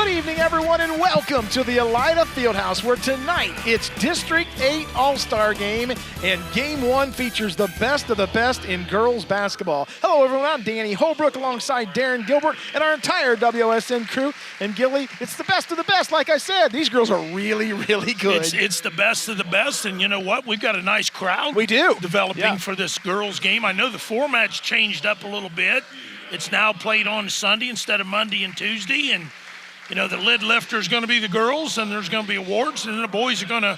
Good evening, everyone, and welcome to the Elida Fieldhouse, where tonight it's District 8 All-Star Game, and Game 1 features the best of the best in girls basketball. Hello, everyone. I'm Danny Holbrook alongside Darren Gilbert and our entire WSN crew. And, Gilly, it's the best of the best. Like I said, these girls are really, really good. It's the best of the best, and you know what? We've got a nice crowd. We do. Developing for this girls' game. I know the format's changed up a little bit. It's now played on Sunday instead of Monday and Tuesday, and you know, the lid lifter is going to be the girls, and there's going to be awards, and then the boys are going to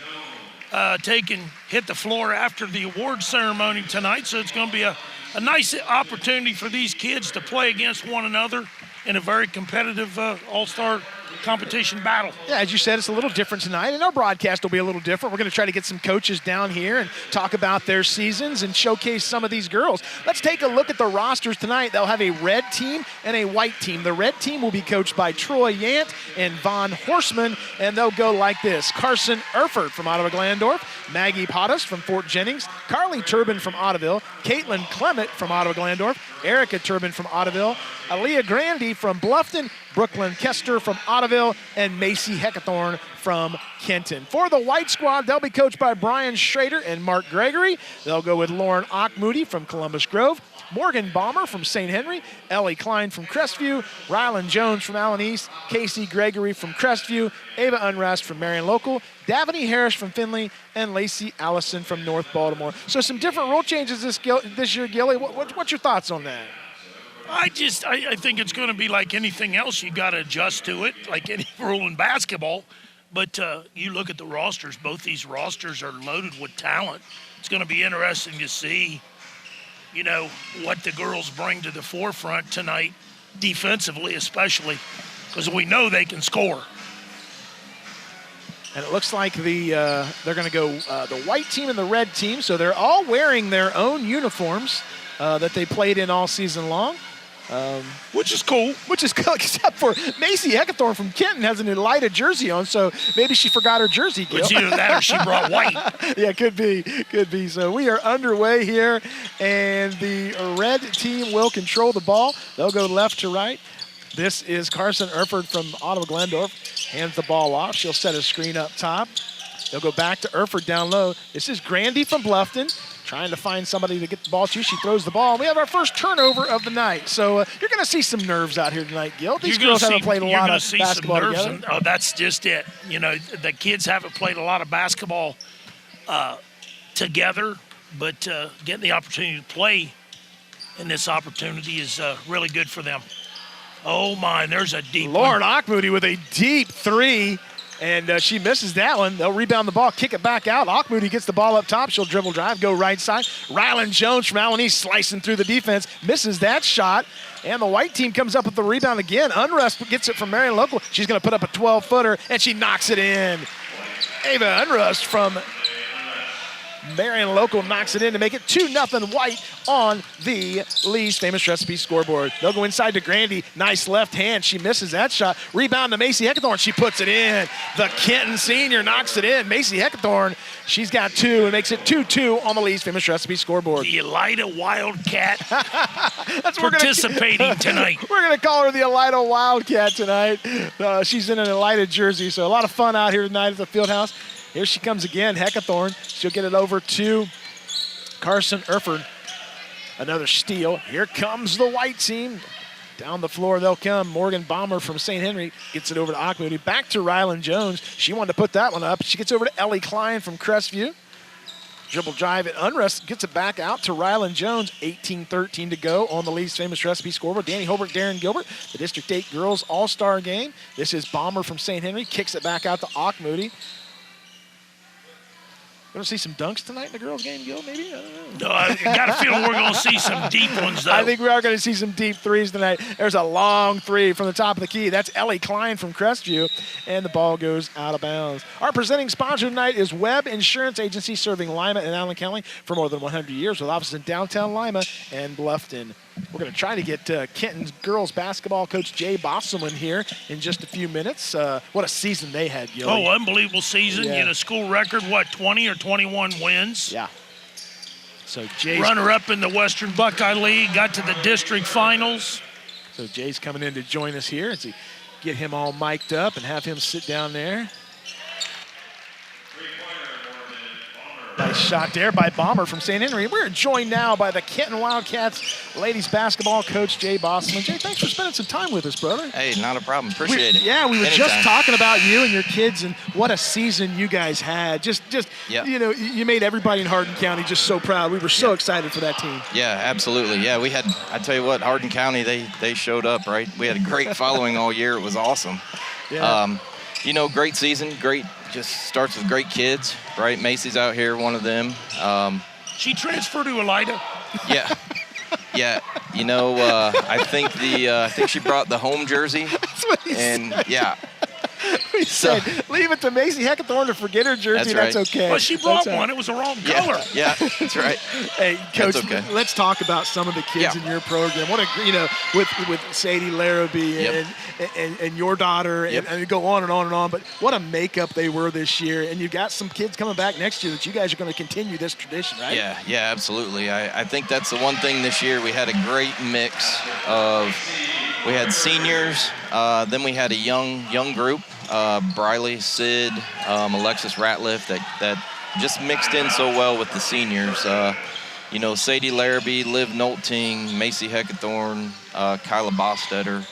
take and hit the floor after the award ceremony tonight. So it's going to be a nice opportunity for these kids to play against one another in a very competitive all-star competition battle. Yeah, as you said, it's a little different tonight, and our broadcast will be a little different. We're going to try to get some coaches down here and talk about their seasons and showcase some of these girls. Let's take a look at the rosters tonight. They'll have a red team and a white team. The red team will be coached by Troy Yant and Von Horstman, and they'll go like this. Carson Erfurt from Ottawa Glandorf, Maggie Pottas from Fort Jennings, Carly Turbin from Ottaville, Caitlin Clement from Ottawa Glandorf, Erica Turbin from Ottaville, Aaliyah Grandy from Bluffton, Brooklyn Kester from Ottaville, and Macy Heckathorn from Kenton. For the white squad, they'll be coached by Brian Schrader and Mark Gregory. They'll go with Lauren Ockmoody from Columbus Grove, Morgan Balmer from St. Henry, Ellie Klein from Crestview, Rylan Jones from Allen East, Casey Gregory from Crestview, Ava Unrest from Marion Local, Davany Harris from Findlay, and Lacey Allison from North Baltimore. So some different rule changes this year, Gilly. What's your thoughts on that? I think it's going to be like anything else. You got to adjust to it, like any rule in basketball. But you look at the rosters. Both these rosters are loaded with talent. It's going to be interesting to see, you know, what the girls bring to the forefront tonight, defensively especially, because we know they can score. And it looks like they're going to go the white team and the red team, so they're all wearing their own uniforms that they played in all season long. Which is cool. Which is cool, except for Macy Heckathorn from Kenton has an Elida jersey on, so maybe she forgot her jersey, Gil. It's either that or she brought white. Yeah, could be. So we are underway here, and the red team will control the ball. They'll go left to right. This is Carson Erfurt from Ottawa Glandorf. Hands the ball off. She'll set a screen up top. They'll go back to Erfurt down low. This is Grandy from Bluffton, trying to find somebody to get the ball to. She throws the ball, and we have our first turnover of the night. So you're going to see some nerves out here tonight, Gil. These girls haven't played a lot of basketball together. Oh, that's just it. You know, the kids haven't played a lot of basketball together, but getting the opportunity to play in this opportunity is really good for them. Oh, my, there's a deep Lauren one. Ockmoody with a deep three. And she misses that one. They'll rebound the ball, kick it back out. Ockmoody gets the ball up top. She'll dribble drive, go right side. Rylan Jones from Allen East slicing through the defense, misses that shot. And the white team comes up with the rebound again. Unrest gets it from Marion Local. She's going to put up a 12-footer, and she knocks it in. Ava Unrust from Marion Local knocks it in to make it 2-0 white on the Lee's Famous Recipe scoreboard. They'll go inside to Grandy. Nice left hand. She misses that shot. Rebound to Macy Heckathorn. She puts it in. The Kenton senior knocks it in. Macy Heckathorn, she's got two and makes it 2-2 on the Lee's Famous Recipe scoreboard. The Elida Wildcat that's participating tonight. We're going to call her the Elida Wildcat tonight. She's in an Elida jersey, so a lot of fun out here tonight at the Fieldhouse. Here she comes again, Heckathorn. She'll get it over to Carson Erfurt. Another steal. Here comes the white team. Down the floor they'll come. Morgan Balmer from St. Henry gets it over to Ockmoody. Back to Rylan Jones. She wanted to put that one up. She gets over to Ellie Klein from Crestview. Dribble drive at Unrest. Gets it back out to Rylan Jones. 18-13 to go on the Lee's Famous Recipe scoreboard. Danny Holbrook, Darren Gilbert. The District 8 Girls All-Star Game. This is Balmer from St. Henry. Kicks it back out to Ockmoody. We're going to see some dunks tonight in the girls' game, Gil, maybe? I don't know. No, I got a feeling we're going to see some deep ones, though. I think we are going to see some deep threes tonight. There's a long three from the top of the key. That's Ellie Klein from Crestview, and the ball goes out of bounds. Our presenting sponsor tonight is Webb Insurance Agency, serving Lima and Allen County for more than 100 years, with offices in downtown Lima and Bluffton. We're going to try to get Kenton's girls basketball coach Jay Bosselman here in just a few minutes. What a season they had, Gil. Oh, unbelievable season. Yeah. Get a school record, 20 or 21 wins? Yeah. So Jay's runner-up in the Western Buckeye League, got to the district finals. So Jay's coming in to join us here as he get him all mic'd up and have him sit down there. Nice shot there by Bomber from St. Henry. We're joined now by the Kenton Wildcats ladies basketball coach, Jay Bosselman. Jay, thanks for spending some time with us, brother. Hey, not a problem. Appreciate it. Yeah, we were Anytime. just talking about you and your kids and what a season you guys had. Yep. You know, you made everybody in Hardin County just so proud. We were so excited for that team. Yeah, absolutely. Yeah, we had, I tell you what, Hardin County, they showed up, right? We had a great following all year. It was awesome. Yeah. You know, great season, great, just starts with great kids, right? Macy's out here, one of them. She transferred to Elida. Yeah. Yeah, you know, I think she brought the home jersey. That's what he said. Yeah. He So- said, leave it to Macy Heckathorn to forget her jersey. That's That's right. okay. Well, she brought That's one. It was the wrong color. Yeah, that's right. Hey, Coach, That's okay. let's talk about some of the kids Yeah. in your program. What a, you know, with Sadie Larrabee and your daughter, Yep. and go on and on and on. But what a makeup they were this year. And you've got some kids coming back next year that you guys are going to continue this tradition, right? Yeah, absolutely. I think that's the one thing this year. We had a great mix of, we had seniors, then we had a young group, Briley, Sid, Alexis Ratliff, that just mixed in so well with the seniors. You know, Sadie Larrabee, Liv Nolting, Macy Heckathorn, Kyla Bostetter.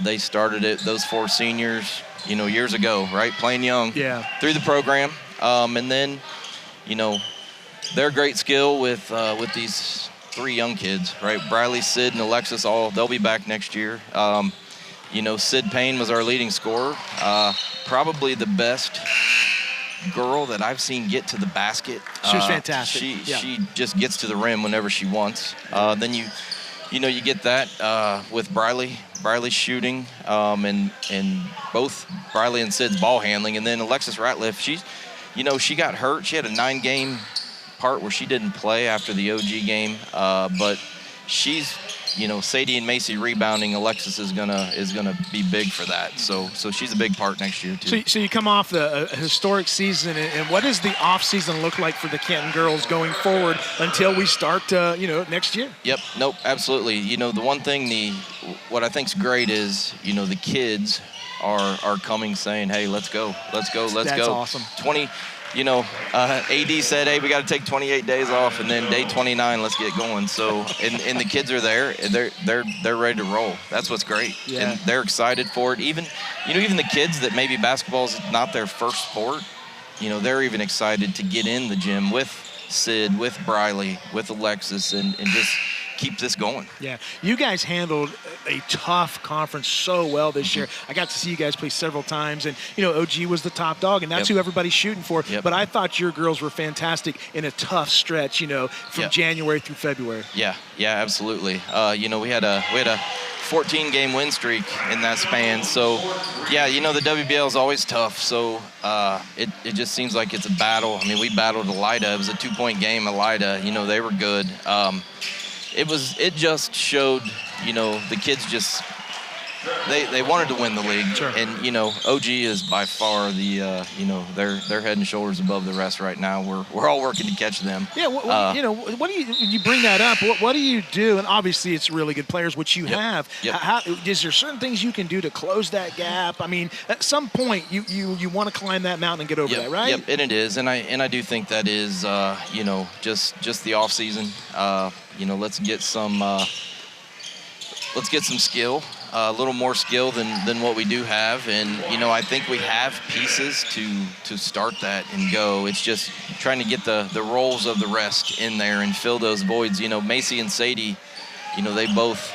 They started it, those four seniors, you know, years ago, right? Playing young through the program. And then, you know, their great skill with these three young kids, right? Briley, Sid, and Alexis, they'll be back next year. You know, Sid Payne was our leading scorer. Probably the best girl that I've seen get to the basket. She was fantastic. She just gets to the rim whenever she wants. Then you know, you get that with Briley shooting, and both Briley and Sid's ball handling, and then Alexis Ratliff, she got hurt. She had a 9-game part where she didn't play after the OG game, but she's, you know, Sadie and Macy rebounding. Alexis is gonna be big for that. So she's a big part next year too. So you come off a historic season, and what does the off season look like for the Kenton girls going forward until we start, next year? Yep. Nope. Absolutely. You know, the one thing, what I think's great is, you know, the kids are coming saying, hey, let's go. That's awesome. 20. You know, AD said, hey, we got to take 28 days off, and then day 29, let's get going. So, and the kids are there. They're ready to roll. That's what's great. Yeah. And they're excited for it. Even the kids that maybe basketball's not their first sport, you know, they're even excited to get in the gym with Sid, with Briley, with Alexis, and just keep this going. Yeah, you guys handled a tough conference so well this year. I got to see you guys play several times, and, you know, OG was the top dog, and that's who everybody's shooting for. Yep. But I thought your girls were fantastic in a tough stretch, you know, from January through February. Yeah, absolutely. You know, we had a 14-game win streak in that span. So, yeah, you know, the WBL is always tough. So it just seems like it's a battle. I mean, we battled Elida. It was a 2-point game. Elida, you know, they were good. It just showed, you know, the kids just they wanted to win the league. Sure. And, you know, OG is by far the you know, they're head and shoulders above the rest right now. We're all working to catch them. Yeah, you know, what do you bring that up? What do you do? And obviously, it's really good players, which you have. Yep. Is there certain things you can do to close that gap? I mean, at some point, you want to climb that mountain and get over that, right? Yep, and it is, and I do think that is, you know, just the off season. You know, let's get some skill. A little more skill than what we do have, and, you know, I think we have pieces to start that and go. It's just trying to get the roles of the rest in there and fill those voids. You know, Macy and Sadie, you know, they both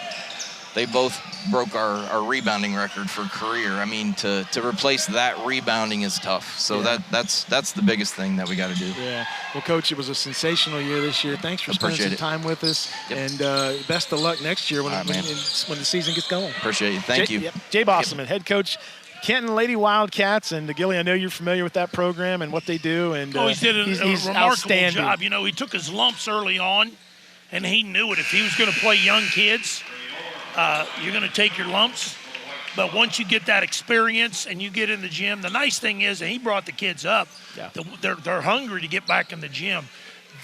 broke our rebounding record for career. I mean, to replace that rebounding is tough. So that's the biggest thing that we got to do. Yeah. Well, Coach, it was a sensational year this year. Thanks for spending some time with us, and best of luck next year when the season gets going. Appreciate it. Thank you. Jay Bosselman, head coach, Kenton Lady Wildcats, and Gilly, I know you're familiar with that program and what they do. And he did a remarkable outstanding job. You know, he took his lumps early on, and he knew it. If he was going to play young kids, you're going to take your lumps. But once you get that experience and you get in the gym, the nice thing is, and he brought the kids up, they're hungry to get back in the gym.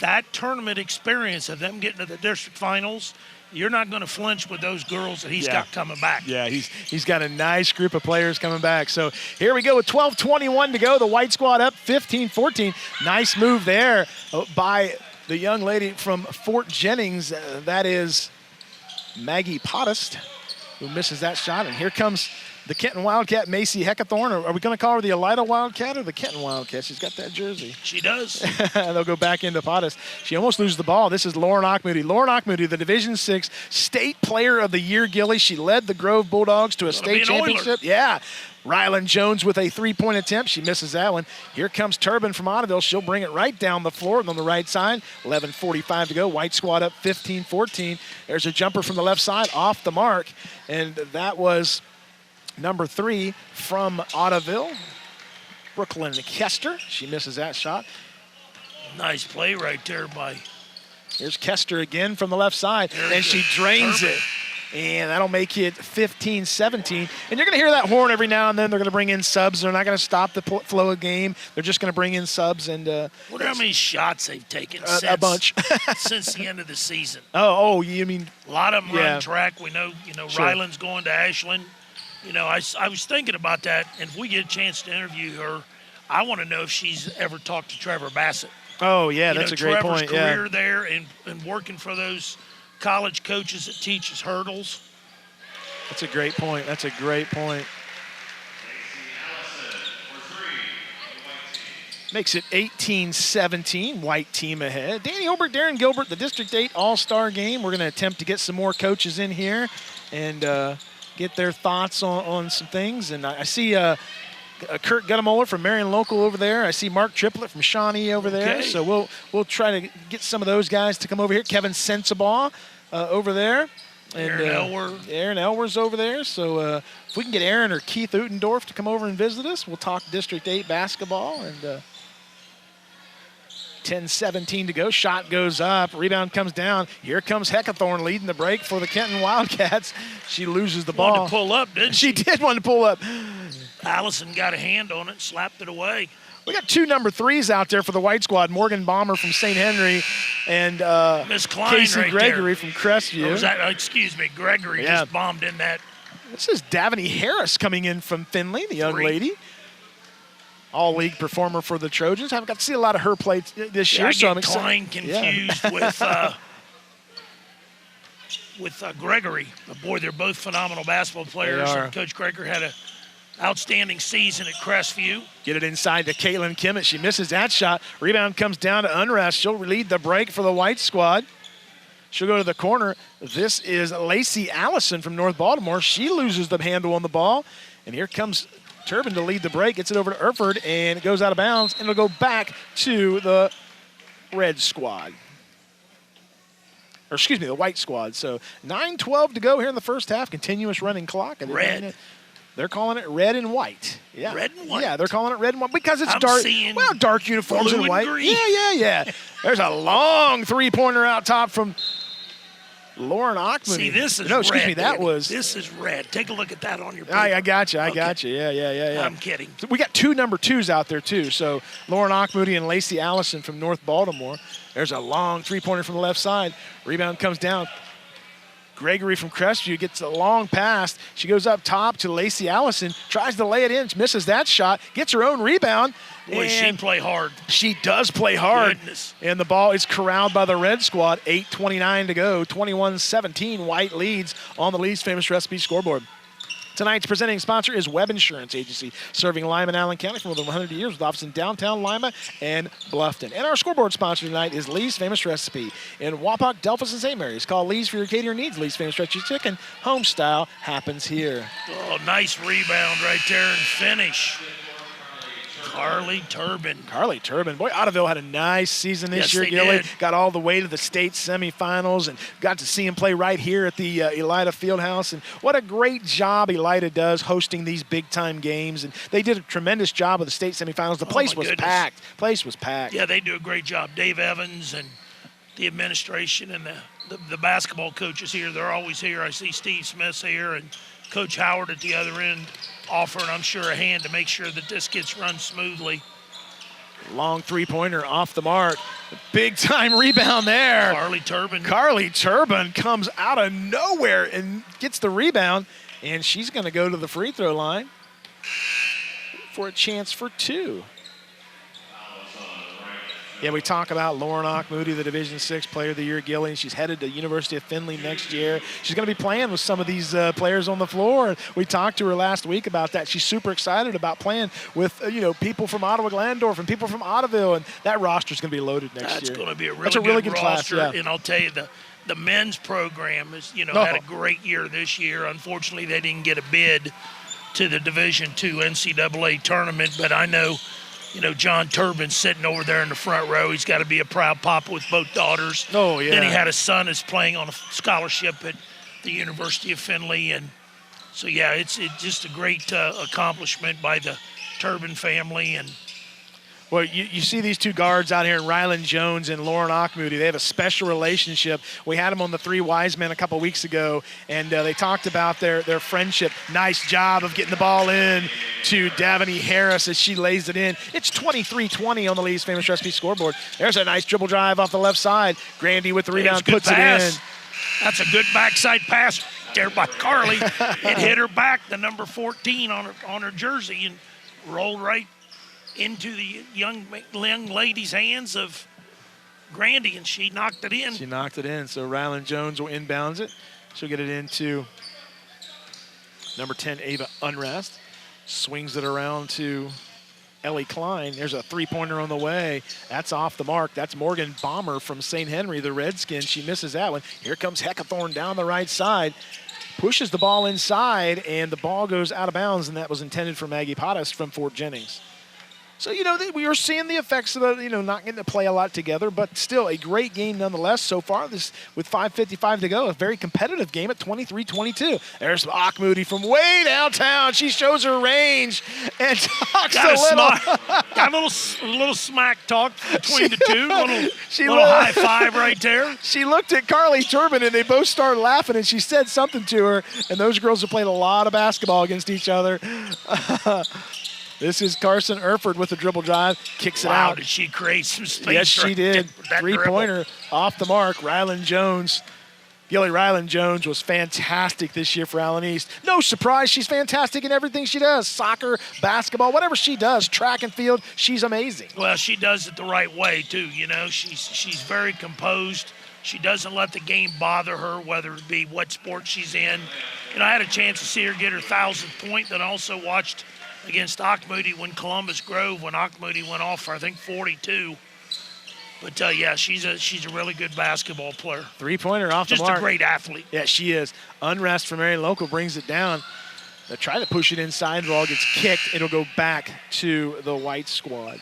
That tournament experience of them getting to the district finals, you're not going to flinch with those girls that he's got coming back. Yeah, he's got a nice group of players coming back. So here we go with 12:21 to go. The white squad up 15-14. Nice move there by the young lady from Fort Jennings. That is Maggie Pottist, who misses that shot. And here comes the Kenton Wildcat, Macy Heckathorn. Are we going to call her the Elida Wildcat or the Kenton Wildcat? She's got that jersey. She does. They'll go back into Pottis. She almost loses the ball. This is Lauren Ochmoody. Lauren Ochmoody, the Division VI State Player of the Year, Gilly. She led the Grove Bulldogs to a state championship. Yeah. Rylan Jones with a three-point attempt. She misses that one. Here comes Turbin from Ottoville. She'll bring it right down the floor on the right side. 11:45 to go. White squad up 15-14. There's a jumper from the left side off the mark, and that was number 3 from Ottoville, Brooklyn Kester. She misses that shot. Nice play right there by. Here's Kester again from the left side, and she drains it. And that'll make it 15-17. And you're going to hear that horn every now and then. They're going to bring in subs. They're not going to stop the flow of game. They're just going to bring in subs. And wonder how many shots they've taken a bunch since the end of the season. Oh, you mean a lot of them run track. We know, Sure. Ryland's going to Ashland. I was thinking about that, and if we get a chance to interview her, I want to know if she's ever talked to Trevor Bassett. Oh, yeah, that's a great Trevor's point. career there and working for those college coaches that teaches hurdles. That's a great point. That's a great point. Makes it 18-17, white team ahead. Danny Holbert, Darren Gilbert, the District 8 All-Star game. We're going to attempt to get some more coaches in here and get their thoughts on some things. And I see Kurt Guttemoller from Marion Local over there. I see Mark Triplett from Shawnee over there. Okay. So we'll try to get some of those guys to come over here. Kevin Sensabaugh over there. And Aaron Elwer's over there. So if we can get Aaron or Keith Utendorf to come over and visit us, we'll talk District 8 basketball. And 10-17 to go. Shot goes up. Rebound comes down. Here comes Heckathorn leading the break for the Kenton Wildcats. She loses the ball. Wanted to pull up, didn't she? She did want to pull up. Allison got a hand on it, slapped it away. We got 2 number 3s out there for the white squad. Morgan Bomber from St. Henry and Miss Klein Casey right Gregory there. from Crestview. Gregory just bombed in that. This is Davany Harris coming in from Findlay, the young lady. All-league performer for the Trojans. Haven't got to see a lot of her play this year, so I'm excited. Klein confused with Gregory. Boy, they're both phenomenal basketball players. They are. And Coach Gregory had an outstanding season at Crestview. Get it inside to Caitlin Kimmett. She misses that shot. Rebound comes down to Unrest. She'll lead the break for the white squad. She'll go to the corner. This is Lacey Allison from North Baltimore. She loses the handle on the ball. And here comes Turbin to lead the break. Gets it over to Erford, and it goes out of bounds, and it'll go back to the red squad. Or excuse me, the white squad. So 9:12 to go here in the first half. Continuous running clock. Red. They're calling it red and white. Yeah. Red and white? Yeah, they're calling it red and white because it's I'm dark. seeing Well, dark uniforms blue and and white. green. Yeah. There's a long three-pointer out top from Lauren Ochman. See, this is No, excuse red, me, that Danny. was. This is red. Take a look at that on your paper. I got you. Yeah. I'm kidding. So we got 2 number 2s out there, too. So Lauren Ochmoody and Lacey Allison from North Baltimore. There's a long three-pointer from the left side. Rebound comes down. Gregory from Crestview gets a long pass. She goes up top to Lacey Allison, tries to lay it in, misses that shot, gets her own rebound. Boy, she play hard. She does play hard. Goodness. And the ball is corralled by the red squad. 8:29 to go. 21-17. White leads on the Lee's Famous Recipe scoreboard. Tonight's presenting sponsor is Webb Insurance Agency, serving Lima and Allen County for more than 100 years with offices in downtown Lima and Bluffton. And our scoreboard sponsor tonight is Lee's Famous Recipe in Wapak, Delphos, and St. Mary's. Call Lee's for your catering needs. Lee's Famous Recipe Chicken, home style, happens here. Oh, nice rebound right there and finish. Carly Turbin. Boy, Ottoville had a nice season this Yes, year, they Gilly. did. Got all the way to the state semifinals and got to see him play right here at the Elida Fieldhouse. And what a great job Elida does hosting these big-time games. And they did a tremendous job of the state semifinals. The place was packed. Yeah, they do a great job. Dave Evans and the administration and the basketball coaches here, they're always here. I see Steve Smith's here and Coach Howard at the other end offering, I'm sure, a hand to make sure that this gets run smoothly. Long three-pointer off the mark. Big-time rebound there. Carly Turbin. Carly Turbin comes out of nowhere and gets the rebound, and she's going to go to the free throw line for a chance for 2. Yeah, we talk about Lauren Moody, the Division VI Player of the Year, Gilly. She's headed to University of Findlay next year. She's going to be playing with some of these players on the floor. We talked to her last week about that. She's super excited about playing with people from Ottawa-Glandorf and people from Ottaville, and that roster's going to be loaded next year. That's going to be a really good roster. Class, yeah. And I'll tell you, the men's program has had a great year this year. Unfortunately, they didn't get a bid to the Division II NCAA tournament, but I know John Turbin sitting over there in the front row. He's got to be a proud papa with both daughters. Oh, yeah. Then he had a son that's playing on a scholarship at the University of Findlay. And so, yeah, it's just a great accomplishment by the Turbin family. And well, you see these two guards out here, Rylan Jones and Lauren Moody. They have a special relationship. We had them on the Three Wise Men a couple weeks ago, and they talked about their friendship. Nice job of getting the ball in to Davini Harris as she lays it in. It's 23-20 on the Lee's Famous Recipe scoreboard. There's a nice dribble drive off the left side. Grandy with the rebound puts it in. That's a good backside pass there by Carly. It hit her back, the number 14 on her jersey, and rolled right into the young lady's hands of Grandy, and she knocked it in. She knocked it in, so Rylan Jones will inbounds it. She'll get it into number 10, Ava Unrest. Swings it around to Ellie Klein. There's a three-pointer on the way. That's off the mark. That's Morgan Bomber from St. Henry, the Redskins. She misses that one. Here comes Heckathorn down the right side. Pushes the ball inside, and the ball goes out of bounds, and that was intended for Maggie Pottas from Fort Jennings. So, we are seeing the effects of not getting to play a lot together, but still a great game nonetheless so far. This with 5:55 to go, a very competitive game at 23-22. There's Moody from way downtown. She shows her range and talks a little. Got a little smack talk between the two. Little high five right there. She looked at Carly Turbin, and they both started laughing, and she said something to her, and those girls have played a lot of basketball against each other. This is Carson Erford with the dribble drive. Kicks it out. Did she create some space? Yes, she did. Three-pointer off the mark. Rylan Jones. Gilly Rylan Jones was fantastic this year for Allen East. No surprise, she's fantastic in everything she does. Soccer, basketball, whatever she does, track and field, she's amazing. Well, she does it the right way, too. She's very composed. She doesn't let the game bother her, whether it be what sport she's in. I had a chance to see her get her 1,000th point, then also watched against Moody when Columbus Grove, when Moody went off for, I think, 42. But, yeah, she's a really good basketball player. Three-pointer off the mark. Just a great athlete. Yeah, she is. Unrest from Marion Local brings it down. They try to push it inside. The ball gets kicked. It'll go back to the White squad.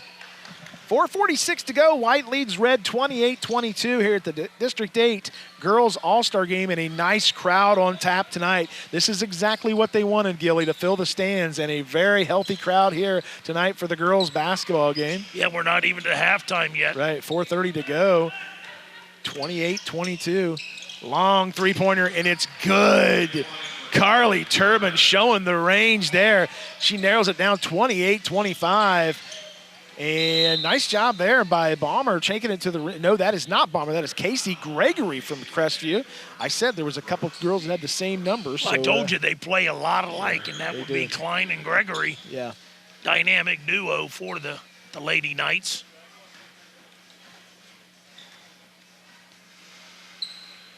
4:46 to go. White leads Red 28-22 here at the District 8 Girls All-Star Game, and a nice crowd on tap tonight. This is exactly what they wanted, Gilly, to fill the stands, and a very healthy crowd here tonight for the girls basketball game. Yeah, we're not even at halftime yet. Right, 4:30 to go. 28-22. Long three-pointer, and it's good. Carly Turbin showing the range there. She narrows it down 28-25. And nice job there by Bomber, taking it to the – no, that is not Bomber. That is Casey Gregory from Crestview. I said there was a couple of girls that had the same number. So, I told you they play a lot alike, and that would be Klein and Gregory. Yeah. Dynamic duo for the Lady Knights.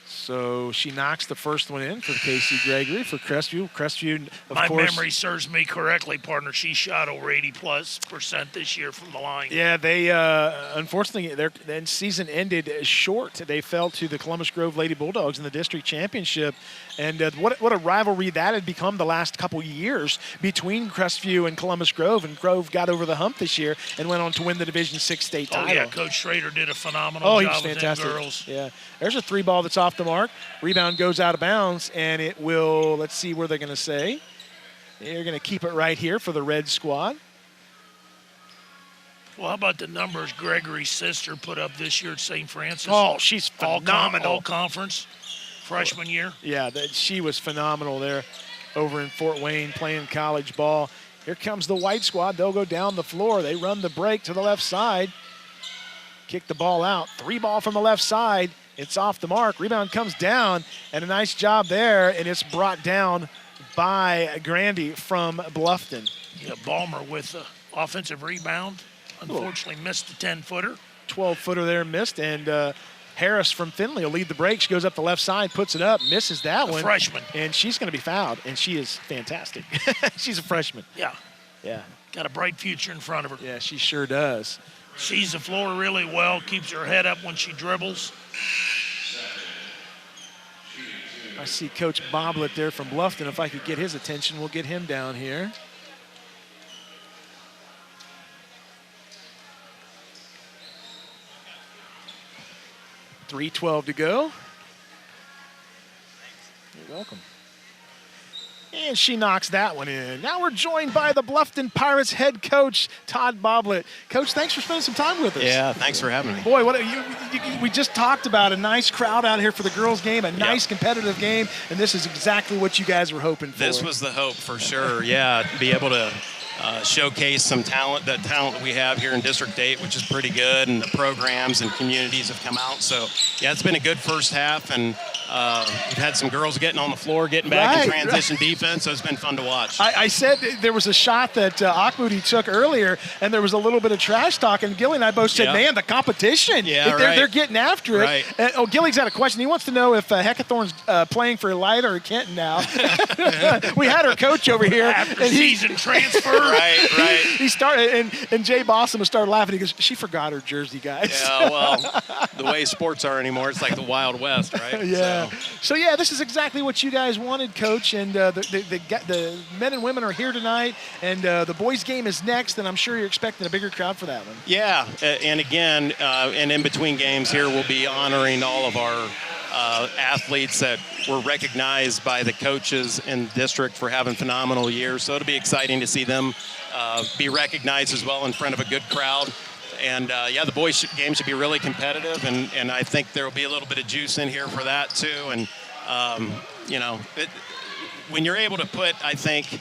So she knocks the first one in for Casey Gregory for Crestview. Crestview, of course. My memory serves me correctly, partner. She shot over 80+% this year from the line. Yeah, they unfortunately their season ended short. They fell to the Columbus Grove Lady Bulldogs in the district championship, and what a rivalry that had become the last couple years between Crestview and Columbus Grove. And Grove got over the hump this year and went on to win the Division VI state title. Oh yeah, Coach Schrader did a phenomenal job with them girls. Yeah, there's a three ball that's off the mark. Rebound goes out of bounds, and it will, let's see where they're going to say. They're going to keep it right here for the Red squad. Well, how about the numbers Gregory's sister put up this year at St. Francis? Oh, she's phenomenal. All conference, freshman year. Yeah, she was phenomenal there over in Fort Wayne playing college ball. Here comes the white squad. They'll go down the floor. They run the break to the left side. Kick the ball out. 3 ball from the left side. It's off the mark. Rebound comes down, and a nice job there, and it's brought down by Grandy from Bluffton. Yeah, Balmer with the offensive rebound. Unfortunately missed the 10-footer. 12-footer there missed, and Harris from Findlay will lead the break. She goes up the left side, puts it up, misses that one. Freshman. And she's going to be fouled, and she is fantastic. She's a freshman. Yeah. Yeah. Got a bright future in front of her. Yeah, she sure does. Sees the floor really well, keeps her head up when she dribbles. I see Coach Boblet there from Bluffton. If I could get his attention, we'll get him down here. .312 to go. You're welcome. And she knocks that one in. Now we're joined by the Bluffton Pirates head coach, Todd Boblet. Coach, thanks for spending some time with us. Yeah, thanks for having me. Boy, we just talked about a nice crowd out here for the girls' game, a nice competitive game, and this is exactly what you guys were hoping for. This was the hope for sure. Yeah, be able to showcase some talent, the talent that we have here in District 8, which is pretty good, and the programs and communities have come out. So, yeah, it's been a good first half, and we've had some girls getting on the floor, getting back in transition defense, so it's been fun to watch. I said there was a shot that Akmoody took earlier, and there was a little bit of trash talk, and Gilly and I both said, man, the competition. Yeah, they're getting after it. Right. And, Gilly's got a question. He wants to know if Heckathorn's playing for Elida or Kenton now. We had our coach over here. After season transfer. Right. He started, and Jay Bossum started laughing. He goes, she forgot her jersey, guys. Yeah, well, the way sports are anymore, it's like the Wild West, right? Yeah. So this is exactly what you guys wanted, Coach. And the men and women are here tonight, and the boys' game is next, and I'm sure you're expecting a bigger crowd for that one. Yeah, and again, and in between games here, we'll be honoring all of our athletes that were recognized by the coaches in the district for having phenomenal years. So it'll be exciting to see them be recognized as well in front of a good crowd. And, the boys' game should be really competitive, and I think there will be a little bit of juice in here for that too. And, when you're able to put, I think,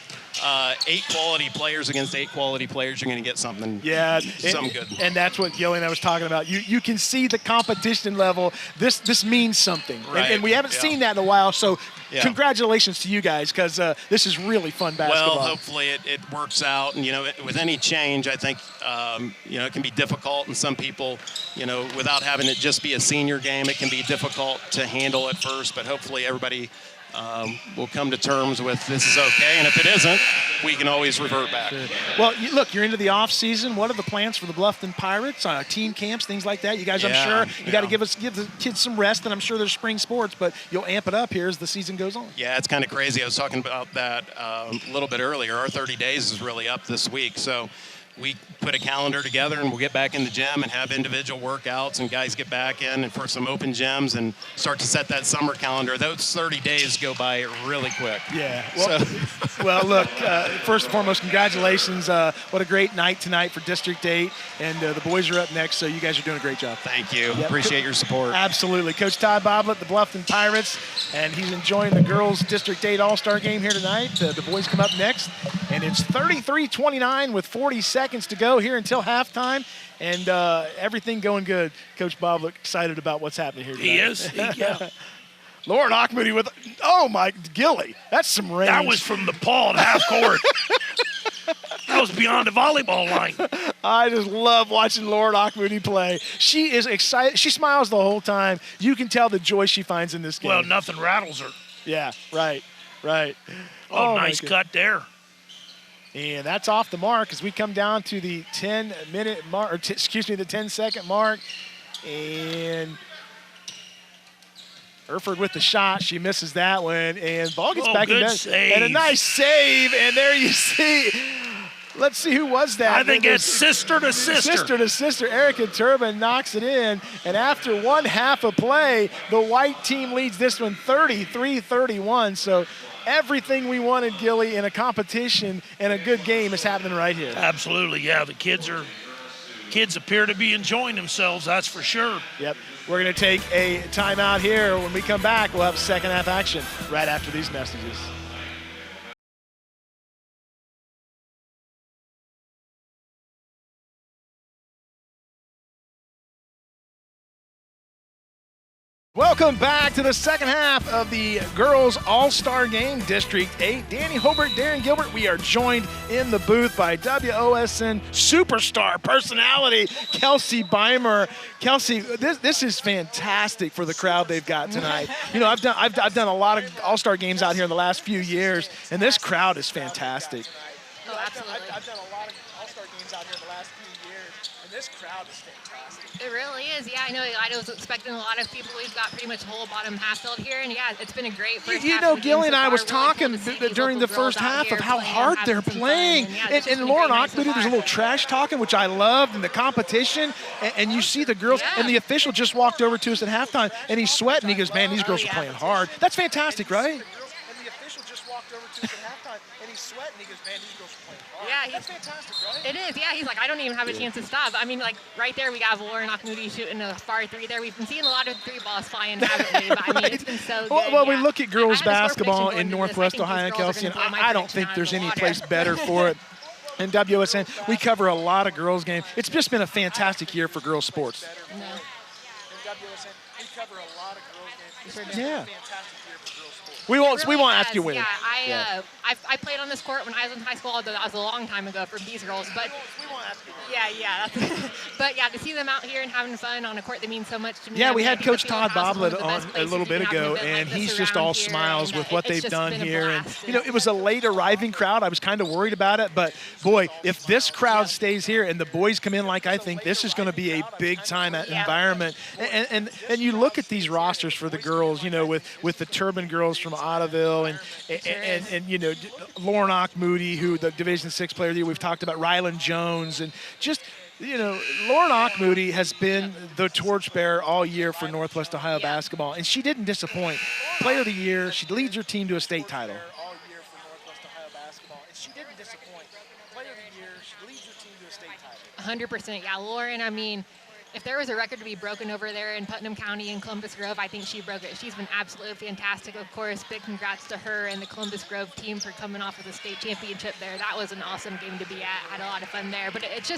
8 quality players against 8 quality players, you're going to get something, something good. And that's what Gilly and I was talking about. You can see the competition level. This means something. Right. And we haven't seen that in a while, so congratulations to you guys, because this is really fun basketball. Well, hopefully it works out. And, with any change, I think, it can be difficult. And some people, without having it just be a senior game, it can be difficult to handle at first. But hopefully everybody we'll come to terms with this is okay, and if it isn't, we can always revert back. Well, look, you're into the off season. What are the plans for the Bluffton Pirates? Team camps, things like that. You guys, I'm sure you got to give the kids some rest, and I'm sure there's spring sports, but you'll amp it up here as the season goes on. Yeah, it's kind of crazy. I was talking about that a little bit earlier. Our 30 days is really up this week, so we put a calendar together, and we'll get back in the gym and have individual workouts, and guys get back in and for some open gyms and start to set that summer calendar. Those 30 days go by really quick. Yeah. Well, look, first and foremost, congratulations. What a great night tonight for District 8, and the boys are up next, so you guys are doing a great job. Thank you. Appreciate your support. Absolutely. Coach Todd Boblet, the Bluffton Pirates, and he's enjoying the girls' District 8 All-Star game here tonight. The boys come up next, and it's 33-29 with 40 seconds to go here until halftime, and everything going good. Coach Boblet excited about what's happening here tonight. He is. Yeah. Lauren Akmoody with, Gilly, that's some range. That was from the paw at half court. That was beyond the volleyball line. I just love watching Lauren Akmoody play. She is excited. She smiles the whole time. You can tell the joy she finds in this game. Well, nothing rattles her. Yeah, right. Oh, nice cut there. And that's off the mark as we come down to the 10-minute mark, the 10-second mark. And Erford with the shot. She misses that one. And ball gets back in. And a nice save. And there you see. Let's see who was that. I think it's sister to sister. Sister to sister. Erica Turbin knocks it in. And after one half of play, the white team leads this one 33-31. So everything we wanted, Gilly, in a competition and a good game is happening right here. Absolutely, yeah. The kids appear to be enjoying themselves, that's for sure. Yep. We're going to take a timeout here. When we come back, we'll have second half action right after these messages. Welcome back to the second half of the Girls All-Star Game, District 8. Danny Hobart, Darren Gilbert. We are joined in the booth by WOSN superstar personality, Kelsey Beimer. Kelsey, this is fantastic for the crowd they've got tonight. You know, I've done a lot of All-Star games out here in the last few years, and this crowd is fantastic. Oh, absolutely. I've done a lot of All-Star games out here in the last few years, and this crowd is fantastic. It really is. Yeah, I know. I was expecting a lot of people. We've got pretty much a whole bottom half filled here, and yeah, it's been a great first You half know, of the game Gilly and so I far. was Really cool talking to see these during the local girls first out half here of how playing, hard having they're some fun, playing. and, yeah, it's just And been Lauren great night so Ockmuty, there's a far. little trash talking, which I loved, and the competition. And you see the girls, Yeah. and the official just walked over to us at halftime, and he's sweating. He goes, man, these girls are playing hard. That's fantastic, right? And the official just walked over to us at halftime, and he's sweating. He goes, man, these girls are playing hard. Yeah, That's fantastic, right? It is, yeah. He's like, I don't even have a chance to stop. I mean, like, right there, we got Lauren Ockmuty shooting a far three there. We've been seeing a lot of three balls flying, haven't we? But, I mean, it's been so good. Well, yeah. we look at girls I had a score basketball prediction in going into Northwest this. I Ohio, think these girls Kelsey, are and gonna blow my I don't prediction think out of there's the any water. place better for it. In WSN, we cover a lot of girls' games. It's just been a fantastic year for girls' sports. No. In WSN, we cover a lot of girls' games. Sure do. Yeah. We won't Really ask you has, when. Yeah, I played on this court when I was in high school. Although that was a long time ago for these girls, but We won't ask you when. yeah. But yeah, to see them out here and having fun on a court that means so much to me. Yeah, I we mean, I had think the Coach field Todd house is one of Boblet the on best a places little you bit can have ago, an event and like he's this just around all here, smiles and, with what it's they've just done been a here. And blast. you know, it was a late arriving crowd. I was kind of worried about it, but boy, if this crowd stays here and the boys come in like I think, this is going to be a big time environment. And you look at these rosters for the girls, you know, with the Turban girls from Ottoville and you know, Lauren Ockmuty, who the Division VI player of the year. We've talked about Rylan Jones, and just, you know, Lauren Ockmuty has been the torchbearer all year for Northwest Ohio basketball, and she didn't disappoint. Player of the year, she leads her team to a state title. All year for Northwest Ohio basketball, and she didn't disappoint. Player of the year, she leads her team to a state title. 100%. Yeah, Lauren, I mean, if there was a record to be broken over there in Putnam County and Columbus Grove, I think she broke it. She's been absolutely fantastic. Of course, big congrats to her and the Columbus Grove team for coming off with a state championship there. That was an awesome game to be at. Had a lot of fun there. But it's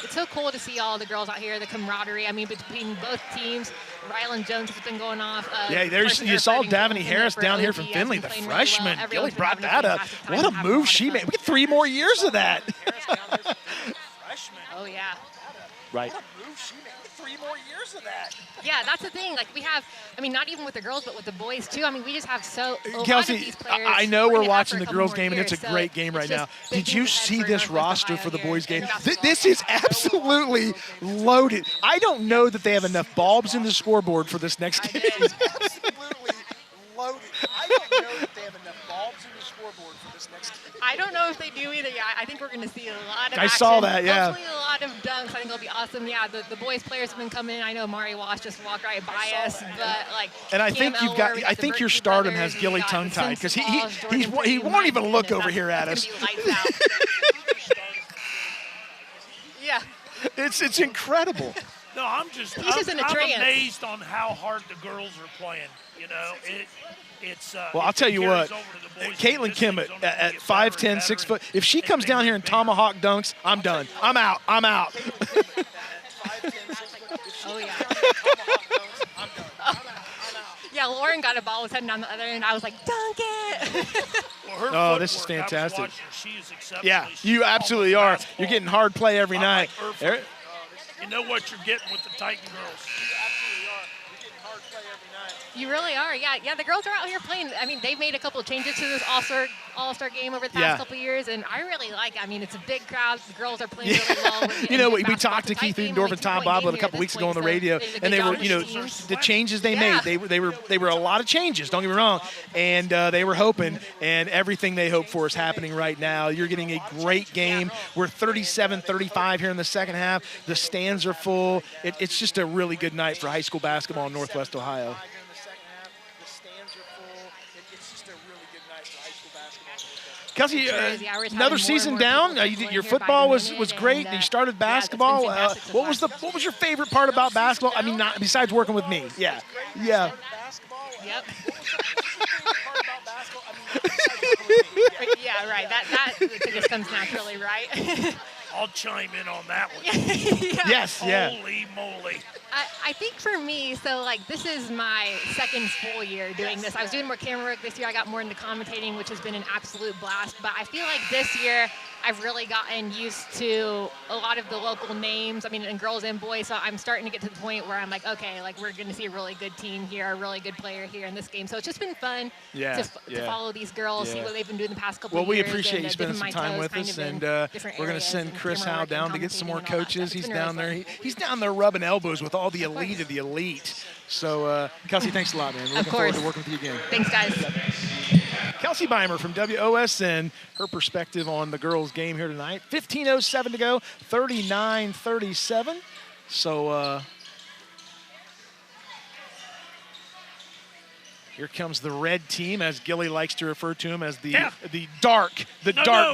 so cool to see all the girls out here, the camaraderie. I mean, between both teams, Rylan Jones has been going off. Yeah, there's, you saw Davini Harris down here from Finley, the freshman. Gilly brought that up. What a move she made. We get 3 more years of that. Oh, yeah. Right. 3 more years of that. Yeah, that's the thing. Like, we have, I mean, not even with the girls, but with the boys, too. I mean, we just have a lot Kelsey, of these players. I know we're we're gonna have watching for the a couple girls' more game, and it's years, a so great game right it's now. just big Did you moves ahead see for this Northwest roster Ohio for the here boys' in game? basketball. This is absolutely loaded. I don't know that they have enough bulbs in the scoreboard for this next game. Absolutely loaded. I don't know that they have enough bulbs in the scoreboard for this next game. I don't know if they do either. Yeah, I think we're going to see a lot of I action. saw that, yeah. Hopefully a lot of dunks. I think it'll be awesome. Yeah, the boys players have been coming in. I know Mari Wash just walked right by us, but like. And I Cam think you've Elwar, got. we I the think your Berkey stardom brothers, has we Gilly got tongue-tied because Simpson Falls, he Jordan Brady, won't even my look over goodness, here at that's us. gonna be lights out. Yeah. It's incredible. No, I'm just in a I'm trance. amazed on how hard the girls are playing. You know, it's. Well, I'll tell you what, Caitlin Kimmett at 5'10", 6 foot. If she comes down here and tomahawk dunks, I'm done. I'm out. Oh, yeah. Yeah, Lauren got a ball, was heading down the other end. I was like, dunk it. Oh, this is fantastic. Yeah, you absolutely are. You're getting hard play every night. You know what you're getting with the Titan girls. You really are, yeah. The girls are out here playing. I mean, they've made a couple of changes to this All-Star game over the past couple of years, and I really like it. I mean, it's a big crowd. The girls are playing really well. You know, we talked to Keith Udendorf and Tom Boblet a couple weeks ago on the radio, and they were, you know, the changes they made. They were a lot of changes. Don't get me wrong, and they were hoping, and everything they hope for is happening right now. You're getting a great game. We're 37-35 here in the second half. The stands are full. It's just a really good night for high school basketball in Northwest Ohio. Kelsey, another season down. Your football was great. You started basketball. What was your favorite part about basketball? I mean, not besides working with me. Yeah. Yep. Yeah, right. That just comes naturally, right? I'll chime in on that one. Yes, yeah. Holy moly. I think for me, so like this is my second full year doing this. I was doing more camera work this year. I got more into commentating, which has been an absolute blast. But I feel like this year I've really gotten used to a lot of the local names. I mean, and girls and boys. So I'm starting to get to the point where I'm like, okay, like we're going to see a really good team here, a really good player here in this game. So it's just been fun to follow these girls, see what they've been doing the past couple Well, years. we appreciate you spending some time with us, and we're going to send Chris Howe down to get some more coaches. He's down there. He's down there rubbing elbows with all the elite of the elite. So, Kelsey, thanks a lot, man. We're looking forward to working with you again. Thanks, guys. Kelsey Beimer from WOSN, her perspective on the girls' game here tonight. 15:07 to go, 39-37. So, here comes the red team, as Gilly likes to refer to them as the dark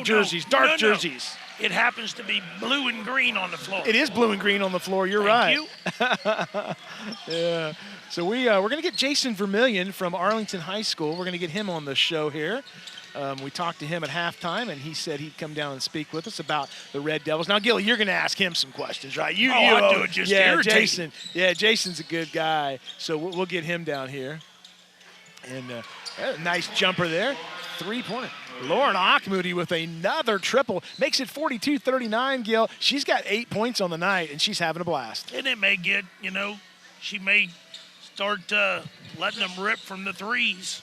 jerseys. Dark jerseys. It happens to be blue and green on the floor. It is blue and green on the floor. You're right. Thank you. Yeah. So we're going to get Jason Vermillion from Arlington High School. We're going to get him on the show here. We talked to him at halftime, and he said he'd come down and speak with us about the Red Devils. Now, Gilly, you're going to ask him some questions, right? I'll do it just to irritate Jason. Yeah, Jason's a good guy, so we'll get him down here. And a nice jumper there. 3-pointer. Lauren Achmoody with another triple. Makes it 42-39, Gil. She's got 8 points on the night, and she's having a blast. And it may get, she may start letting them rip from the threes.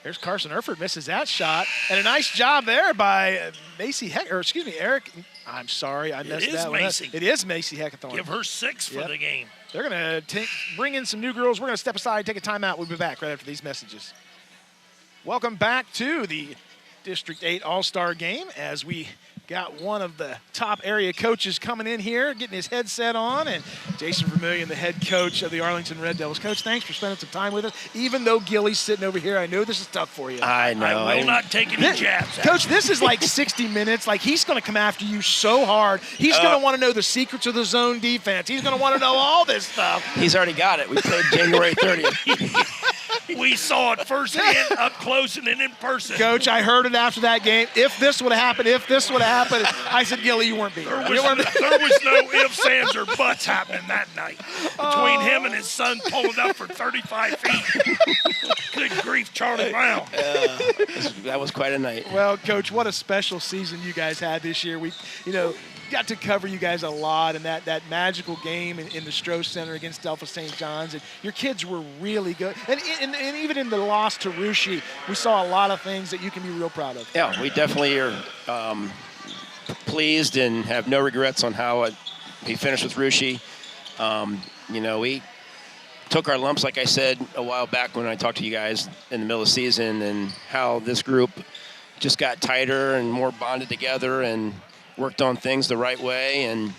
There's Carson Erford, misses that shot. And a nice job there by Eric. I'm sorry, I messed that one up. It is Macy Heckathorn. Give her 6 for the game. They're going to bring in some new girls. We're going to step aside, take a timeout. We'll be back right after these messages. Welcome back to the District 8 All-Star Game as we got one of the top area coaches coming in here, getting his headset on, and Jason Vermillion, the head coach of the Arlington Red Devils. Coach, thanks for spending some time with us. Even though Gilly's sitting over here, I know this is tough for you. I know. I will not take any jabs. Coach, this is like 60 minutes. Like, he's going to come after you so hard. He's going to want to know the secrets of the zone defense. He's going to want to know all this stuff. He's already got it. We played January 30th. We saw it firsthand, up close and then in person. Coach, I heard it after that game. If this would have happened, I said, Gilly, you weren't being. There was no ifs, ands, or buts happening that night between him and his son pulling up for 35 feet. Good grief, Charlie Brown. That was quite a night. Well, Coach, what a special season you guys had this year. We, got to cover you guys a lot in that magical game in the Stroh Center against Delphos St. John's. And your kids were really good. And even in the loss to Russia, we saw a lot of things that you can be real proud of. Yeah, we definitely are pleased and have no regrets on how we finished with Russia. We took our lumps, like I said a while back when I talked to you guys in the middle of the season, and how this group just got tighter and more bonded together and worked on things the right way, and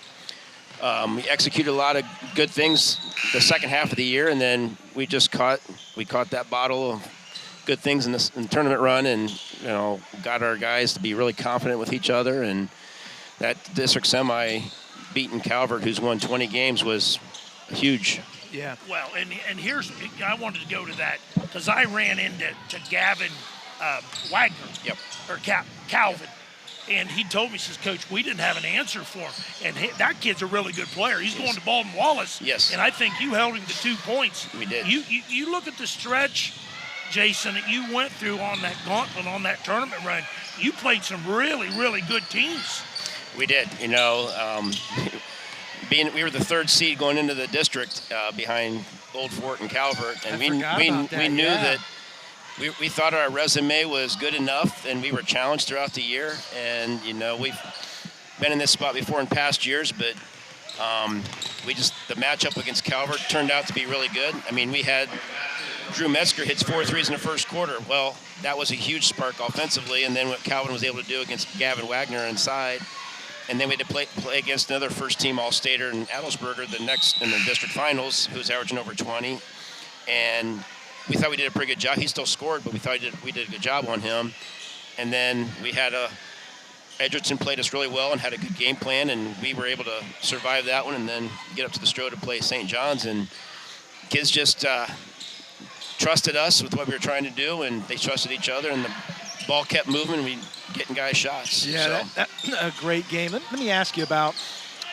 we executed a lot of good things the second half of the year, and then we caught that bottle of good things in the tournament run, and got our guys to be really confident with each other. And that district semi beating Calvert, who's won 20 games, was huge. Yeah. Well, and here's, I wanted to go to that because I ran into Gavin Wagner. Yep. Or Calvin. And he told me, he says, Coach, we didn't have an answer for him. And that kid's a really good player. He's going to Baldwin Wallace. Yes. And I think you held him to 2 points. We did. You look at the stretch, Jason, that you went through on that gauntlet, on that tournament run. You played some really, really good teams. We did. We were the 3rd seed going into the district behind Old Fort and Calvert. And we knew that we thought our resume was good enough, and we were challenged throughout the year. And, we've been in this spot before in past years, but the matchup against Calvert turned out to be really good. I mean, we had Drew Metzger hits 4 threes in the first quarter. Well, that was a huge spark offensively, and then what Calvin was able to do against Gavin Wagner inside. And then we had to play against another first-team All-Stater in Adelsberger in the district finals, who's averaging over 20. And we thought we did a pretty good job. He still scored, but we thought we did a good job on him. And then we had Edgerton played us really well and had a good game plan, and we were able to survive that one and then get up to the Stroh to play St. John's. And kids just trusted us with what we were trying to do, and they trusted each other. And ball kept moving, we getting guys shots. Yeah, so. a great game. Let me ask you about.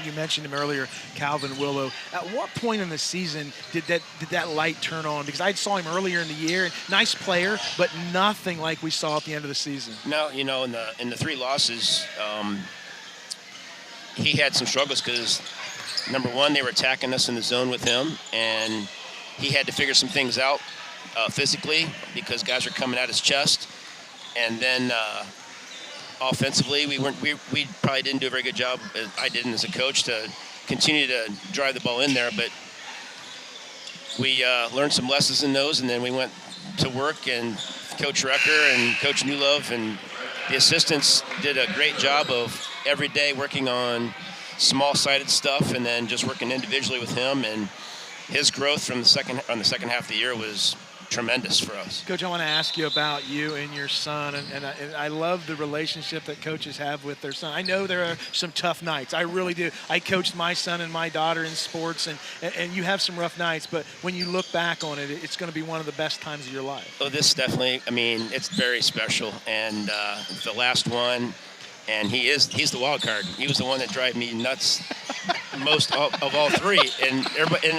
You mentioned him earlier, Calvin Willow. At what point in the season did that light turn on? Because I saw him earlier in the year. Nice player, but nothing like we saw at the end of the season. No, in the 3 losses, he had some struggles because, number one, they were attacking us in the zone with him, and he had to figure some things out physically because guys were coming at his chest. And then offensively, we probably didn't do a very good job, as I didn't as a coach, to continue to drive the ball in there. But we learned some lessons in those, and then we went to work, and Coach Recker and Coach Newlove and the assistants did a great job of every day working on small-sided stuff and then just working individually with him. And his growth from the second half of the year was tremendous for us. Coach, I want to ask you about you and your son, and I love the relationship that coaches have with their son. I know there are some tough nights. I really do. I coached my son and my daughter in sports, and you have some rough nights, but when you look back on it, it's going to be one of the best times of your life. Oh, this definitely, it's very special, and the last one, and he's the wild card. He was the one that drove me nuts most of all 3. And everybody, and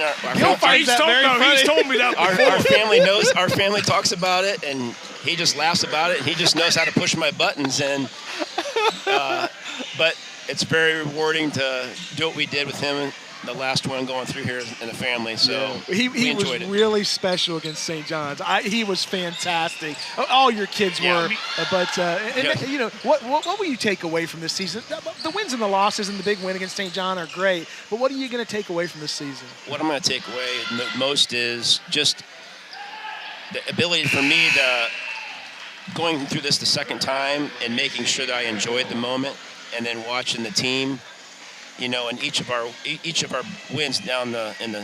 he's told me that before. Our family knows. Our family talks about it, and he just laughs about it. And he just knows how to push my buttons. And but it's very rewarding to do what we did with him. The last one going through here in the family, so he enjoyed was it. Really special against St. John's. He was fantastic. All your kids were, but you know what will you take away from this season? The wins and the losses and the big win against St. John are great, but what are you going to take away from this season? What I'm going to take away most is just the ability for me to going through this the second time and making sure that I enjoyed the moment, and then watching the team. You know, in each of our wins down in the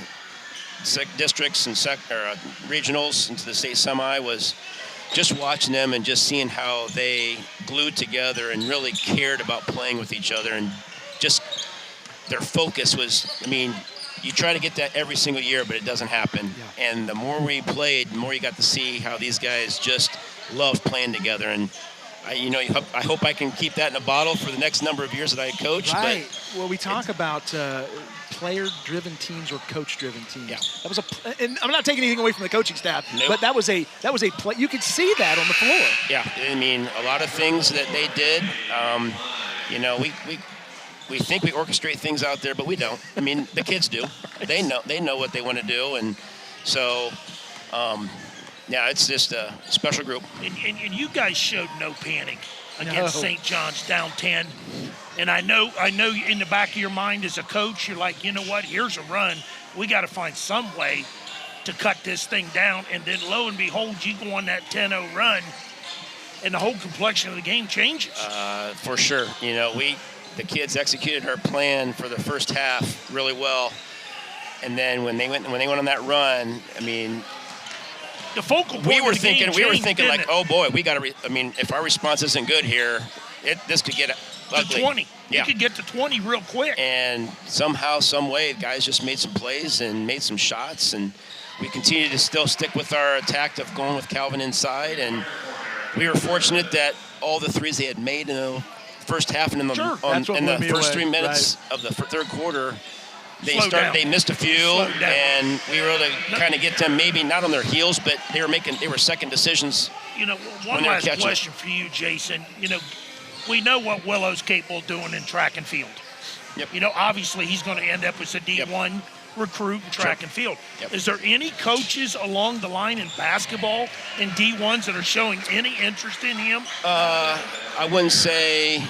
districts and regionals into the state semi was just watching them and just seeing how they glued together and really cared about playing with each other, and just their focus was. You try to get that every single year, but it doesn't happen. Yeah. And the more we played, the more you got to see how these guys just love playing together. And I hope I can keep that in a bottle for the next number of years that I coach. Right. Well, we talk about player-driven teams or coach-driven teams. Yeah. That was and I'm not taking anything away from the coaching staff, nope. But that was a play. You could see that on the floor. Yeah. A lot of things that they did. We think we orchestrate things out there, but we don't. The kids do. They know what they want to do, and so. Yeah, it's just a special group. And you guys showed no panic against St. John's down 10. And I know in the back of your mind as a coach, you're like, you know what, here's a run. We got to find some way to cut this thing down. And then lo and behold, you go on that 10-0 run, and the whole complexion of the game changes. For sure. The kids executed our plan for the first half really well. And then when they went on that run, the focal point we were thinking like, it? oh boy, we got to. If our response isn't good here, this could get ugly. To 20. Yeah. You could get to 20 real quick. And somehow, some way, guys just made some plays and made some shots, and we continued to still stick with our attack of going with Calvin inside. And we were fortunate that all the threes they had made in the first half and in the first 3 minutes of the third quarter. They missed a few, and we were able to kind of get them maybe not on their heels, but they were second decisions. One last question for you, Jason. We know what Willow's capable of doing in track and field. Yep. Obviously he's going to end up as a D1 recruit in track and field. Yep. Is there any coaches along the line in basketball and D1s that are showing any interest in him? I wouldn't say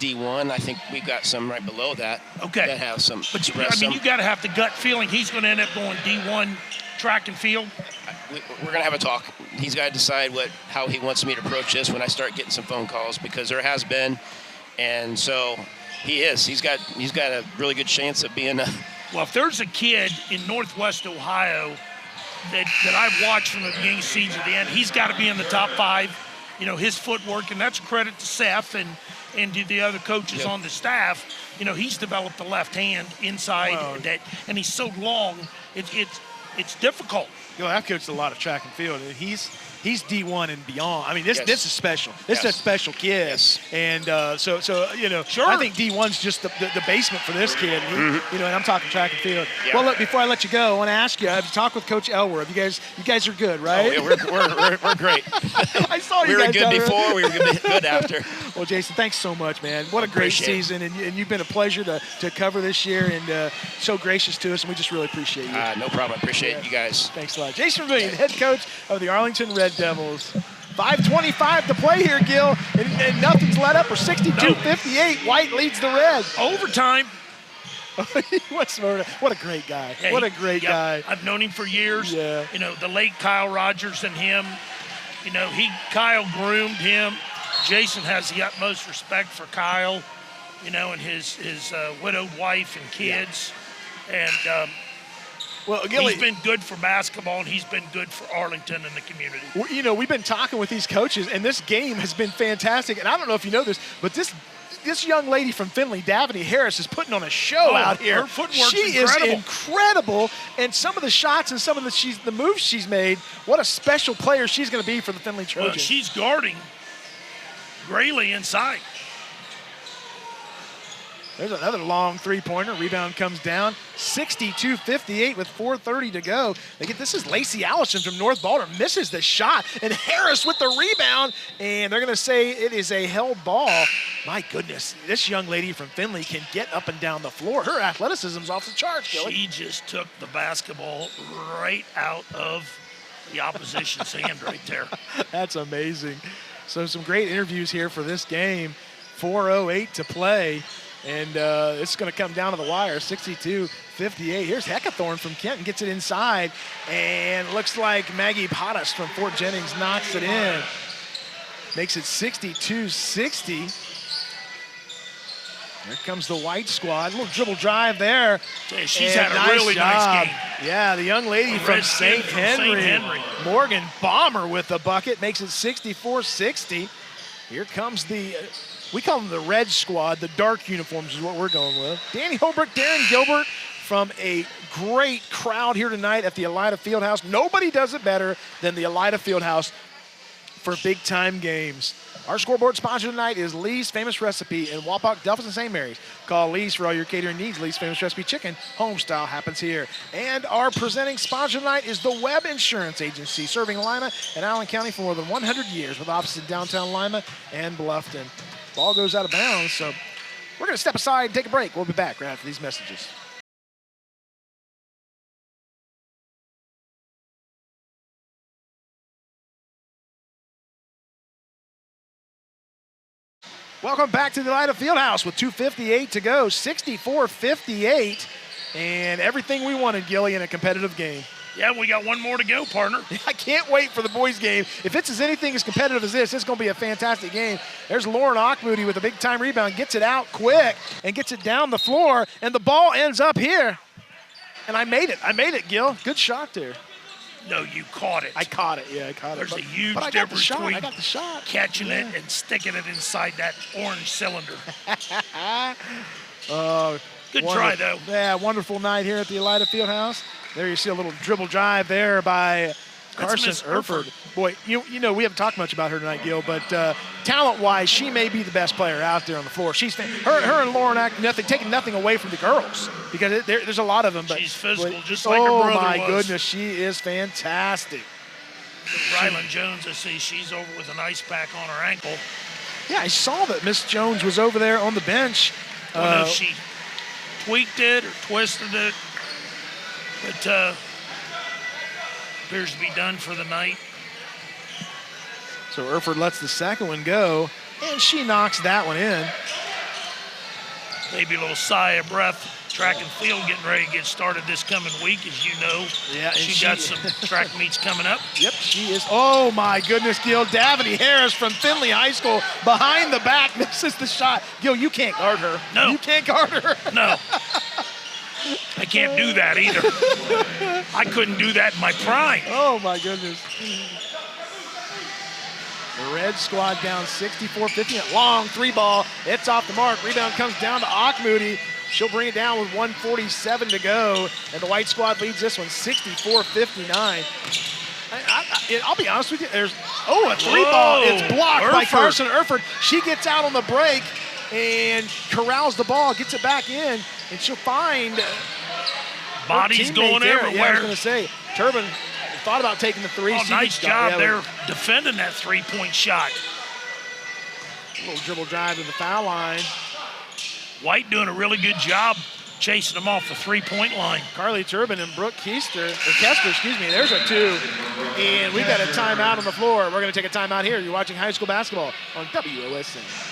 D1. I think we've got some right below that. Okay. That have some. But you got to have the gut feeling he's going to end up going D1 track and field. We're going to have a talk. He's got to decide how he wants me to approach this when I start getting some phone calls, because there has been, and so he is. He's got a really good chance of being a. Well, if there's a kid in Northwest Ohio that I've watched from the beginning season to the end, he's got to be in the top 5. His footwork, and that's a credit to Seth and to the other coaches on the staff. He's developed the left hand inside, and he's so long. It's difficult. I've coached a lot of track and field, and he's D1 and beyond. I mean, this is special. This is Yes. a special kid. Yes. And so you know, Sure. I think D1's just the basement for this kid. He, you know, and I'm talking track and field. Yeah. Well, look, before I let you go, I want to ask you. I've talked with Coach Elworth. You guys are good, right? Oh, yeah, we're great. I saw We you were guys good down there. before. We were good after. Well, Jason, thanks so much, man. What a great Appreciate it. season, and you've been a pleasure to cover this year, and so gracious to us, and we just really appreciate you. No problem. I appreciate you guys. Thanks a lot. Jason Vermillion, head coach of the Arlington Red Devils. 5:25 to play here, Gil, and nothing's let up. We're 62-58. White leads the Reds. Overtime. What a great guy. Yeah, What a great guy. I've known him for years. Yeah. You know, the late Kyle Rogers and him, you know, Kyle groomed him. Jason has the utmost respect for Kyle, you know, and his widowed wife and kids. And Well, Gilly, he's been good for basketball, and he's been good for Arlington and the community. you know, we've been talking with these coaches, and this game has been fantastic. And I don't know if you know this, but this young lady from Findlay, Davide Harris, is putting on a show out here. Her footwork's She incredible. is incredible, and some of the shots and some of the moves she's made, what a special player she's going to be for the Findlay Well, Trojans. she's guarding Grayley inside. There's another long three-pointer. Rebound comes down. 62-58 with 4:30 to go. This is Lacey Allison from North Baltimore. Misses the shot. And Harris with the rebound. And they're going to say it is a held ball. My goodness, this young lady from Findlay can get up and down the floor. Her athleticism's off the charts, Gilly. She just took the basketball right out of the opposition's hand right there. That's amazing. So some great interviews here for this game. 4:08 to play. And it's going to come down to the wire, 62-58. Here's Heckathorn from Kenton, gets it inside. And it looks like Maggie Pottas from Fort Jennings knocks it in. Makes it 62-60. Here comes the white squad. A little dribble drive there. Yeah, she's And had a really nice game. Yeah, the young lady from Red St. kid from St. Henry. Henry. Morgan Bomber with the bucket. Makes it 64-60. Here comes we call them the red squad. The dark uniforms is what we're going with. Danny Holbrook, Darren Gilbert from a great crowd here tonight at the Elida Fieldhouse. Nobody does it better than the Elida Fieldhouse for big-time games. Our scoreboard sponsor tonight is Lee's Famous Recipe in Wapak, Delphos, and St. Mary's. Call Lee's for all your catering needs. Lee's Famous Recipe Chicken, home style, happens here. And our presenting sponsor tonight is the Webb Insurance Agency, serving Lima and Allen County for more than 100 years with offices in downtown Lima and Bluffton. Ball goes out of bounds, so we're going to step aside and take a break. We'll be back right after these messages. Welcome back to the Elida Fieldhouse with 2:58 to go, 64-58, and everything we wanted, Gilly, in a competitive game. Yeah, we got one more to go, partner. I can't wait for the boys' game. If it's anything as competitive as this, it's going to be a fantastic game. There's Lauren Ockmoody with a big-time rebound, gets it out quick and gets it down the floor, and the ball ends up here. And I made it, Gil. Good shot there. No, you caught it. I caught it, yeah, I caught There's it. a huge but I got the difference shot. between I got the shot. catching it and sticking it inside that orange cylinder. Good try, though. Yeah, wonderful night here at the Elida Fieldhouse. There you see a little dribble drive there by Carson Miss Erford. Boy, you know, we haven't talked much about her tonight, Gil, but talent-wise, she may be the best player out there on the floor. Her and Lauren taking nothing away from the girls because there's a lot of them. But She's physical, just like her brother was. Oh, my goodness, she is fantastic. Rylan Jones, I see she's over with an ice pack on her ankle. Yeah, I saw that Miss Jones was over there on the bench. I don't know if she tweaked it or twisted it, but appears to be done for the night. So Erford lets the second one go, and she knocks that one in. Maybe a little sigh of breath. Track and field getting ready to get started this coming week, as you know. Yeah, and she got some track meets coming up. Yep, she is. Oh, my goodness, Gil. Davide Harris from Findlay High School behind the back misses the shot. Gil, you can't guard her. No. You can't guard her. No. I can't do that either. I couldn't do that in my prime. Oh, my goodness. The red squad down 64-50. Long three ball. It's off the mark. Rebound comes down to Ockmoody. She'll bring it down with 1:47 to go. And the white squad leads this one 64-59. I'll be honest with you. There's a three ball. It's blocked by Erfurt. Carson Erfurt. She gets out on the break and corrals the ball, gets it back in, and she'll find Bodies her teammate going there. Yeah, I was everywhere. going to say, Turbin thought about taking the three. Oh, She nice got- job yeah, there defending that three-point shot. A little dribble drive to the foul line. White doing a really good job chasing them off the three-point line. Carly Turbin and Brooke Kester, there's a two. And we've got a timeout on the floor. We're going to take a timeout here. You're watching high school basketball on WOSN.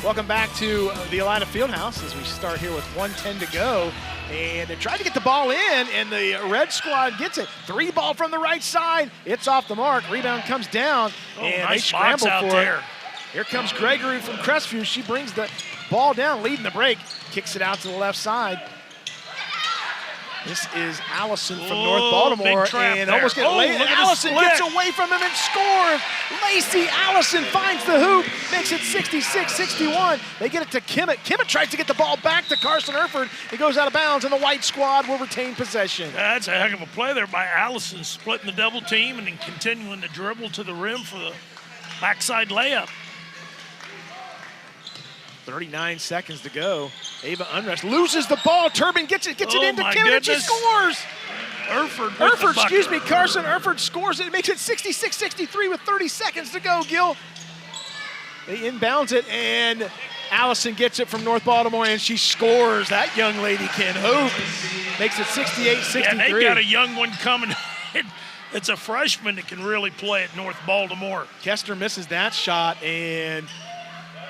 Welcome back to the Elida Fieldhouse as we start here with 1:10 to go. And they tried to get the ball in, and the red squad gets it. Three ball from the right side. It's off the mark. Rebound comes down, Oh, and nice they box scramble out for there. it. Here comes Gregory from Crestview. She brings the ball down, leading the break. Kicks it out to the left side. This is Allison from North Baltimore, big trap and there. almost Oh, get look at the Allison split. gets away from him and scores. Lacey Allison finds the hoop, makes it 66-61. They get it to Kimmett. Kimmett tries to get the ball back to Carson Erfurt. It goes out of bounds, and the white squad will retain possession. That's a heck of a play there by Allison, splitting the double team and then continuing to dribble to the rim for the backside layup. 39 seconds to go. Ava Unrest loses the ball. Turbin gets it Oh, into my Kimmett, and she goodness. scores. Erfurt, Carson Erfurt scores it. It makes it 66-63 with 30 seconds to go, Gil. They inbounds it, and Allison gets it from North Baltimore, and she scores. That young lady can hoop. Makes it 68-63. Yeah, they got a young one coming. It's a freshman that can really play at North Baltimore. Kester misses that shot, and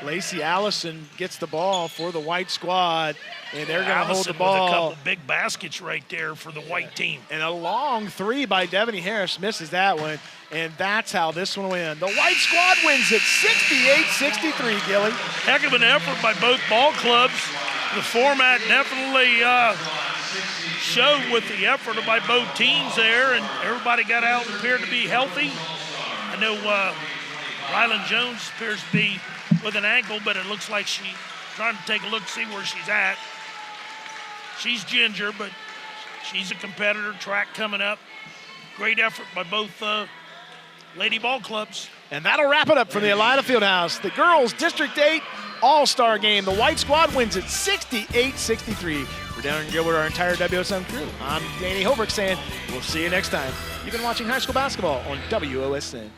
Lacey Allison gets the ball for the white squad, and they're going to hold the Allison ball. with a couple big baskets right there for the white team. And a long three by Devaney Harris misses that one, and that's how this one wins. The white squad wins it 68-63, Gilly. Heck of an effort by both ball clubs. The format definitely showed with the effort by both teams there, and everybody got out and appeared to be healthy. I know Rylan Jones appears to be with an ankle, but it looks like she's trying to take a look, see where she's at. She's ginger, but she's a competitor. Track coming up. Great effort by both lady ball clubs. And that'll wrap it up for the Elida Fieldhouse. The girls' District 8 All-Star game. The white squad wins it 68-63. For Darren Gilbert, our entire WSM crew, I'm Danny Holbrook saying we'll see you next time. You've been watching high school basketball on WOSN.